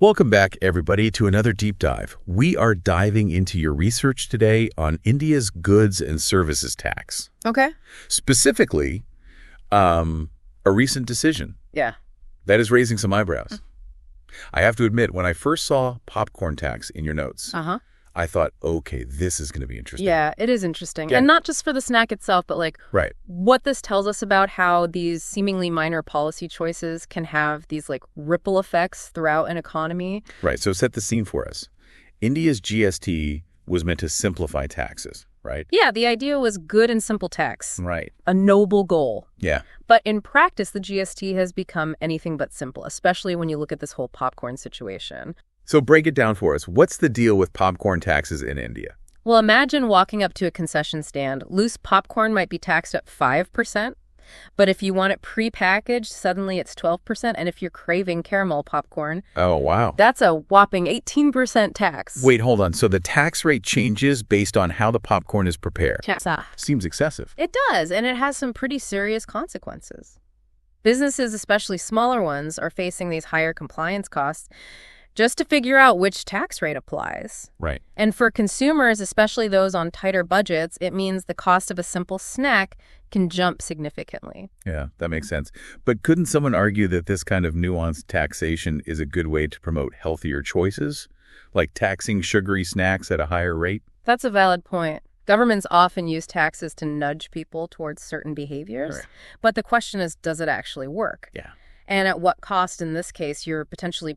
Welcome back, everybody, to another deep dive. We are diving into your research today on India's goods and services tax. Okay. Specifically, a recent decision. Yeah. That is raising some eyebrows. I have to admit, when I first saw popcorn tax in your notes, I thought, okay, this is going to be interesting. Yeah, it is interesting. Yeah. And not just for the snack itself, but Right. what this tells us about how these seemingly minor policy choices can have these ripple effects throughout an economy. Right. So set the scene for us. India's GST was meant to simplify taxes, right? Yeah, the idea was good and simple tax. Right. A noble goal. Yeah. But in practice, the GST has become anything but simple, especially when you look at this whole popcorn situation. So break it down for us. What's the deal with popcorn taxes in India? Well, imagine walking up to a concession stand. Loose popcorn might be taxed at 5%, but if you want it prepackaged, suddenly it's 12%. And if you're craving caramel popcorn, Oh, wow. that's a whopping 18% tax. Wait, hold on. So the tax rate changes based on how the popcorn is prepared. Seems excessive. It does, and it has some pretty serious consequences. Businesses, especially smaller ones, are facing these higher compliance costs just to figure out which tax rate applies. Right. And for consumers, especially those on tighter budgets, it means the cost of a simple snack can jump significantly. Yeah, that makes sense. But couldn't someone argue that this kind of nuanced taxation is a good way to promote healthier choices, like taxing sugary snacks at a higher rate? That's a valid point. Governments often use taxes to nudge people towards certain behaviors. Right. But the question is, does it actually work? Yeah. And at what cost in this case? You're potentially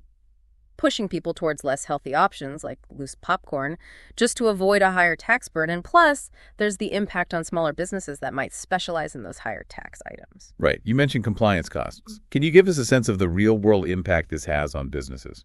pushing people towards less healthy options like loose popcorn just to avoid a higher tax burden. Plus, there's the impact on smaller businesses that might specialize in those higher tax items. Right. You mentioned compliance costs. Can you give us a sense of the real-world impact this has on businesses?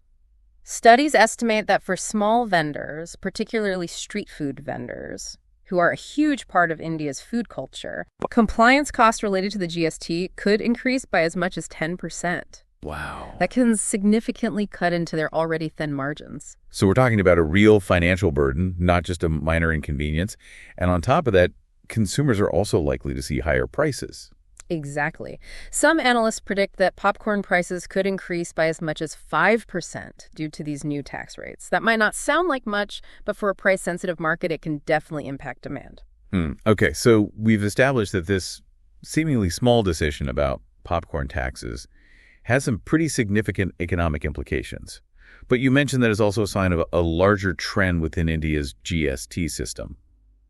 Studies estimate that for small vendors, particularly street food vendors, who are a huge part of India's food culture, compliance costs related to the GST could increase by as much as 10%. Wow. That can significantly cut into their already thin margins. So we're talking about a real financial burden, not just a minor inconvenience. And on top of that, consumers are also likely to see higher prices. Exactly. Some analysts predict that popcorn prices could increase by as much as 5% due to these new tax rates. That might not sound like much, but for a price-sensitive market, it can definitely impact demand. Okay, so we've established that this seemingly small decision about popcorn taxes has some pretty significant economic implications. But you mentioned that it's also a sign of a larger trend within India's GST system.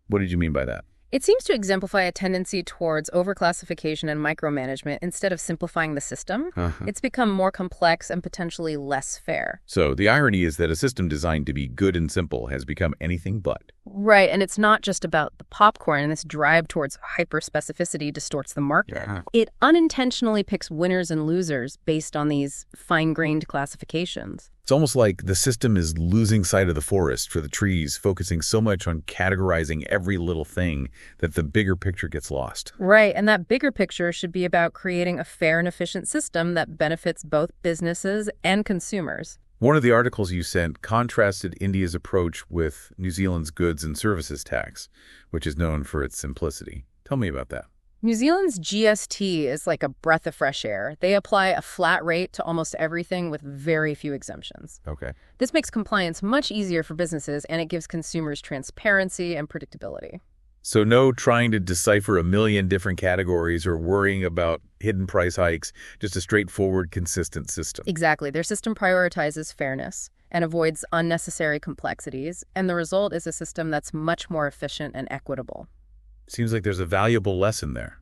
What did you mean by that? It seems to exemplify a tendency towards overclassification and micromanagement instead of simplifying the system. It's become more complex and potentially less fair. So the irony is that a system designed to be good and simple has become anything but. Right, and it's not just about the popcorn, and this drive towards hyper-specificity distorts the market. Yeah. It unintentionally picks winners and losers based on these fine-grained classifications. It's almost like the system is losing sight of the forest for the trees, focusing so much on categorizing every little thing that the bigger picture gets lost. Right, and that bigger picture should be about creating a fair and efficient system that benefits both businesses and consumers. One of the articles you sent contrasted India's approach with New Zealand's goods and services tax, which is known for its simplicity. Tell me about that. New Zealand's GST is like a breath of fresh air. They apply a flat rate to almost everything with very few exemptions. Okay. This makes compliance much easier for businesses, and it gives consumers transparency and predictability. So no trying to decipher a million different categories or worrying about hidden price hikes, just a straightforward, consistent system. Exactly. Their system prioritizes fairness and avoids unnecessary complexities, and the result is a system that's much more efficient and equitable. Seems like there's a valuable lesson there.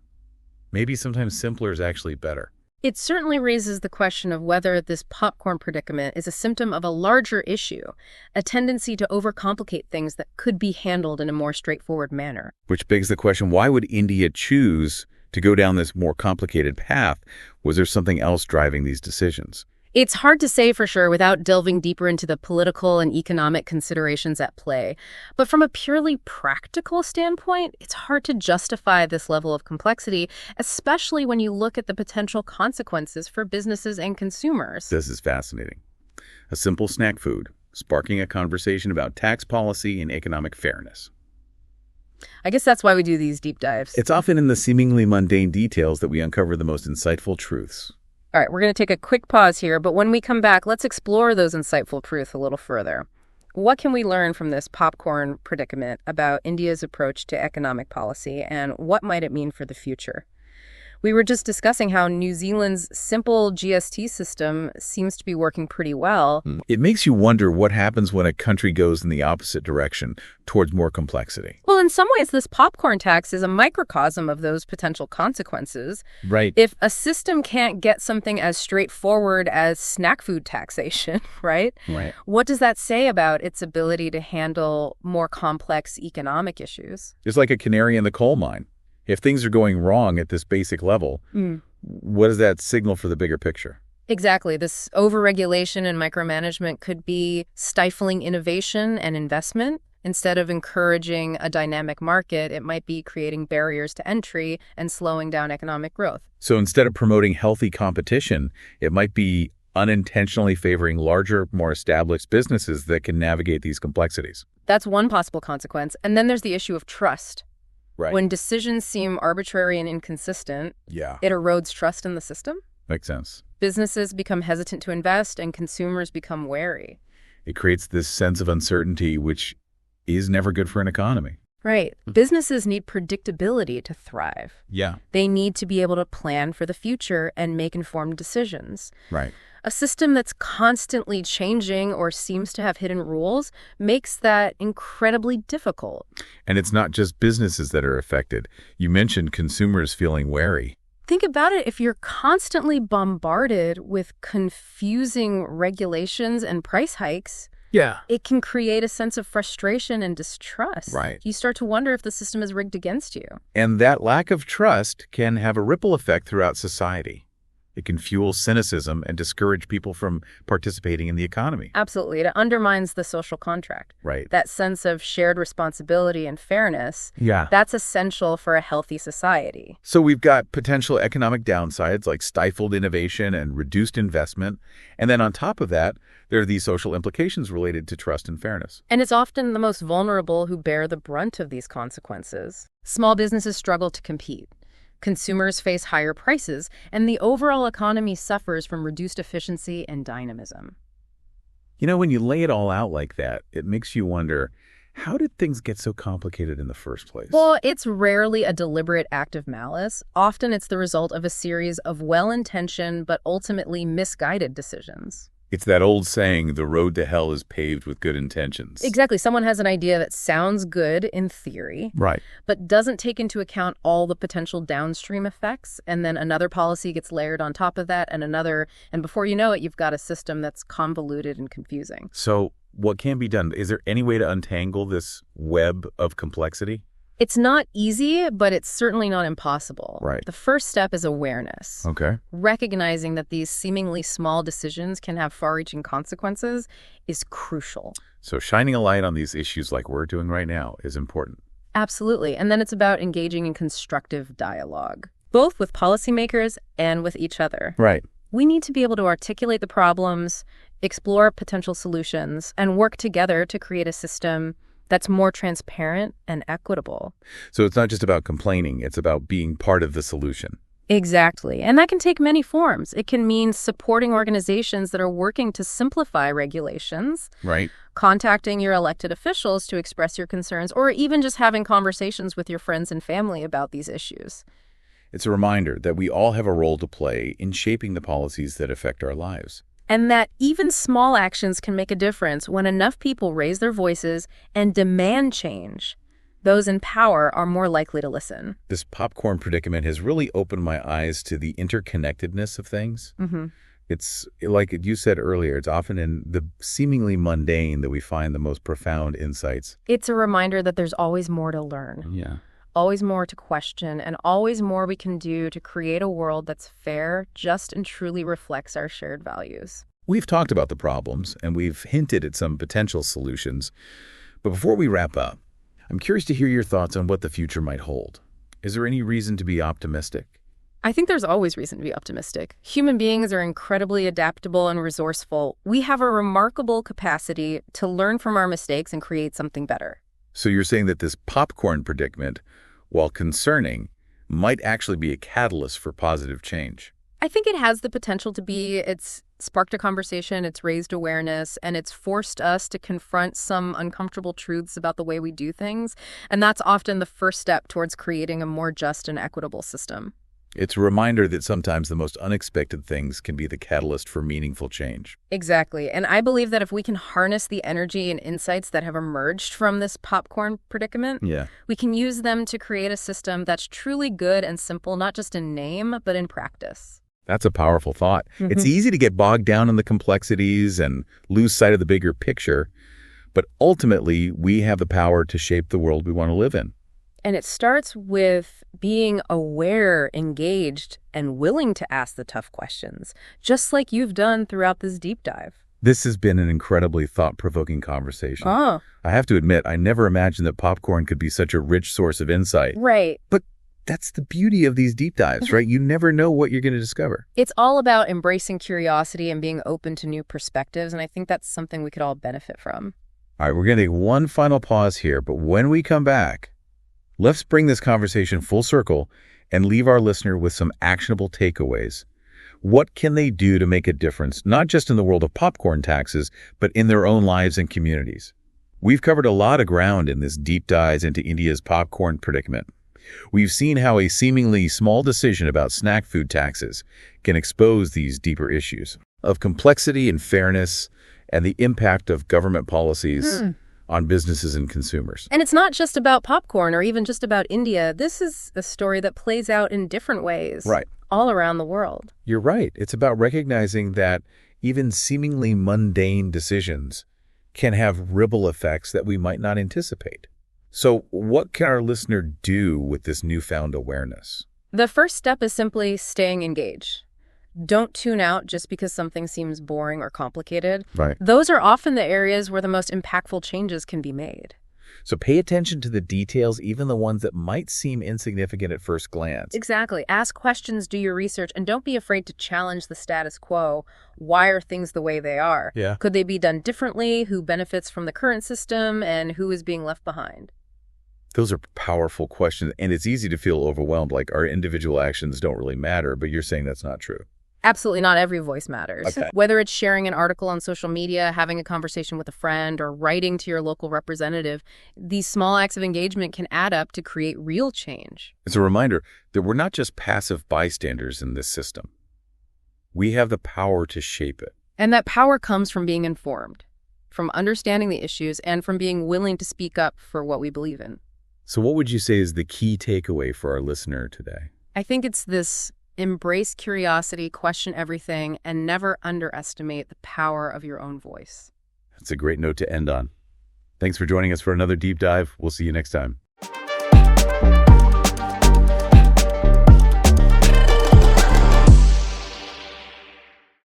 Maybe sometimes simpler is actually better. It certainly raises the question of whether this popcorn predicament is a symptom of a larger issue, a tendency to overcomplicate things that could be handled in a more straightforward manner. Which begs the question, why would India choose to go down this more complicated path? Was there something else driving these decisions? It's hard to say for sure without delving deeper into the political and economic considerations at play. But from a purely practical standpoint, it's hard to justify this level of complexity, especially when you look at the potential consequences for businesses and consumers. This is fascinating. A simple snack food, sparking a conversation about tax policy and economic fairness. I guess that's why we do these deep dives. It's often in the seemingly mundane details that we uncover the most insightful truths. All right, we're going to take a quick pause here, but when we come back, let's explore those insightful truths a little further. What can we learn from this popcorn predicament about India's approach to economic policy, and what might it mean for the future? We were just discussing how New Zealand's simple GST system seems to be working pretty well. It makes you wonder what happens when a country goes in the opposite direction, towards more complexity. Well, in some ways, this popcorn tax is a microcosm of those potential consequences. Right. If a system can't get something as straightforward as snack food taxation, right? Right. What does that say about its ability to handle more complex economic issues? It's like a canary in the coal mine. If things are going wrong at this basic level, what does that signal for the bigger picture? Exactly. This overregulation and micromanagement could be stifling innovation and investment. Instead of encouraging a dynamic market, it might be creating barriers to entry and slowing down economic growth. So instead of promoting healthy competition, it might be unintentionally favoring larger, more established businesses that can navigate these complexities. That's one possible consequence. And then there's the issue of trust. Right. When decisions seem arbitrary and inconsistent, it erodes trust in the system. Makes sense. Businesses become hesitant to invest and consumers become wary. It creates this sense of uncertainty, which is never good for an economy. Right. Businesses need predictability to thrive. Yeah. They need to be able to plan for the future and make informed decisions. Right. A system that's constantly changing or seems to have hidden rules makes that incredibly difficult. And it's not just businesses that are affected. You mentioned consumers feeling wary. Think about it. If you're constantly bombarded with confusing regulations and price hikes, it can create a sense of frustration and distrust. Right. You start to wonder if the system is rigged against you. And that lack of trust can have a ripple effect throughout society. It can fuel cynicism and discourage people from participating in the economy. Absolutely. It undermines the social contract. Right. That sense of shared responsibility and fairness, that's essential for a healthy society. So we've got potential economic downsides like stifled innovation and reduced investment. And then on top of that, there are these social implications related to trust and fairness. And it's often the most vulnerable who bear the brunt of these consequences. Small businesses struggle to compete. Consumers face higher prices, and the overall economy suffers from reduced efficiency and dynamism. You know, when you lay it all out like that, it makes you wonder, how did things get so complicated in the first place? Well, it's rarely a deliberate act of malice. Often it's the result of a series of well-intentioned but ultimately misguided decisions. It's that old saying, the road to hell is paved with good intentions. Exactly. Someone has an idea that sounds good in theory, Right. but doesn't take into account all the potential downstream effects, and then another policy gets layered on top of that, and another, and before you know it, you've got a system that's convoluted and confusing. So what can be done? Is there any way to untangle this web of complexity? It's not easy, but it's certainly not impossible. Right. The first step is awareness. Okay. Recognizing that these seemingly small decisions can have far-reaching consequences is crucial. So shining a light on these issues like we're doing right now is important. Absolutely. And then it's about engaging in constructive dialogue, both with policymakers and with each other. Right. We need to be able to articulate the problems, explore potential solutions, and work together to create a system that's more transparent and equitable. So it's not just about complaining, it's about being part of the solution. Exactly. And that can take many forms. It can mean supporting organizations that are working to simplify regulations, Right. contacting your elected officials to express your concerns, or even just having conversations with your friends and family about these issues. It's a reminder that we all have a role to play in shaping the policies that affect our lives. And that even small actions can make a difference when enough people raise their voices and demand change. Those in power are more likely to listen. This popcorn predicament has really opened my eyes to the interconnectedness of things. It's like you said earlier, it's often in the seemingly mundane that we find the most profound insights. It's a reminder that there's always more to learn. Yeah. Always more to question, and always more we can do to create a world that's fair, just, and truly reflects our shared values. We've talked about the problems, and we've hinted at some potential solutions. But before we wrap up, I'm curious to hear your thoughts on what the future might hold. Is there any reason to be optimistic? I think there's always reason to be optimistic. Human beings are incredibly adaptable and resourceful. We have a remarkable capacity to learn from our mistakes and create something better. So you're saying that this popcorn predicament, while concerning, might actually be a catalyst for positive change. I think it has the potential to be. It's sparked a conversation, it's raised awareness, and it's forced us to confront some uncomfortable truths about the way we do things. And that's often the first step towards creating a more just and equitable system. It's a reminder that sometimes the most unexpected things can be the catalyst for meaningful change. Exactly. And I believe that if we can harness the energy and insights that have emerged from this popcorn predicament, we can use them to create a system that's truly good and simple, not just in name, but in practice. That's a powerful thought. It's easy to get bogged down in the complexities and lose sight of the bigger picture, but ultimately we have the power to shape the world we want to live in. And it starts with being aware, engaged, and willing to ask the tough questions, just like you've done throughout this deep dive. This has been an incredibly thought-provoking conversation. Oh. I have to admit, I never imagined that popcorn could be such a rich source of insight. Right. But that's the beauty of these deep dives, right? You never know what you're going to discover. It's all about embracing curiosity and being open to new perspectives, and I think that's something we could all benefit from. All right, we're going to take one final pause here, but when we come back, let's bring this conversation full circle and leave our listener with some actionable takeaways. What can they do to make a difference, not just in the world of popcorn taxes, but in their own lives and communities? We've covered a lot of ground in this deep dive into India's popcorn predicament. We've seen how a seemingly small decision about snack food taxes can expose these deeper issues of complexity and fairness and the impact of government policies on businesses and consumers. And it's not just about popcorn or even just about India. This is a story that plays out in different ways all around the world. You're right. It's about recognizing that even seemingly mundane decisions can have ripple effects that we might not anticipate. So what can our listener do with this newfound awareness? The first step is simply staying engaged. Don't tune out just because something seems boring or complicated. Right. Those are often the areas where the most impactful changes can be made. So pay attention to the details, even the ones that might seem insignificant at first glance. Exactly. Ask questions, do your research, and don't be afraid to challenge the status quo. Why are things the way they are? Yeah. Could they be done differently? Who benefits from the current system? And who is being left behind? Those are powerful questions, and it's easy to feel overwhelmed, like our individual actions don't really matter, but you're saying that's not true. Absolutely not every voice matters. Okay. Whether it's sharing an article on social media, having a conversation with a friend, or writing to your local representative, these small acts of engagement can add up to create real change. It's a reminder that we're not just passive bystanders in this system. We have the power to shape it. And that power comes from being informed, from understanding the issues, and from being willing to speak up for what we believe in. So what would you say is the key takeaway for our listener today? I think it's this: embrace curiosity, question everything, and never underestimate the power of your own voice. That's a great note to end on. Thanks for joining us for another deep dive. We'll see you next time.